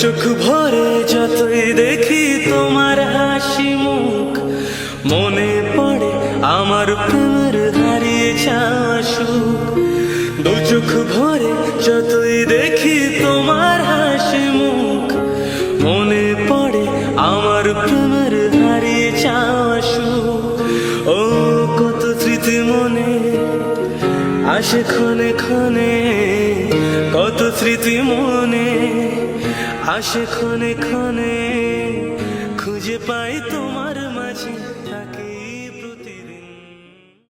চোখ ভরে যতই দেখি তোমার হাসি মুখ, মনে পড়ে আমার প্রেমের হারিয়ে যাওয়া সুখ। দু চোখ ভরে যতই দেখি তোমার হাসি মুখ, মনে পড়ে আমার প্রেমের হারিয়ে যাওয়া সুখ। ও কত স্মৃতি মনে আসে ক্ষণে ক্ষণে, কত স্মৃতি মনে আসে ক্ষণে ক্ষণে, খুঁজে পাই তোমার মাঝে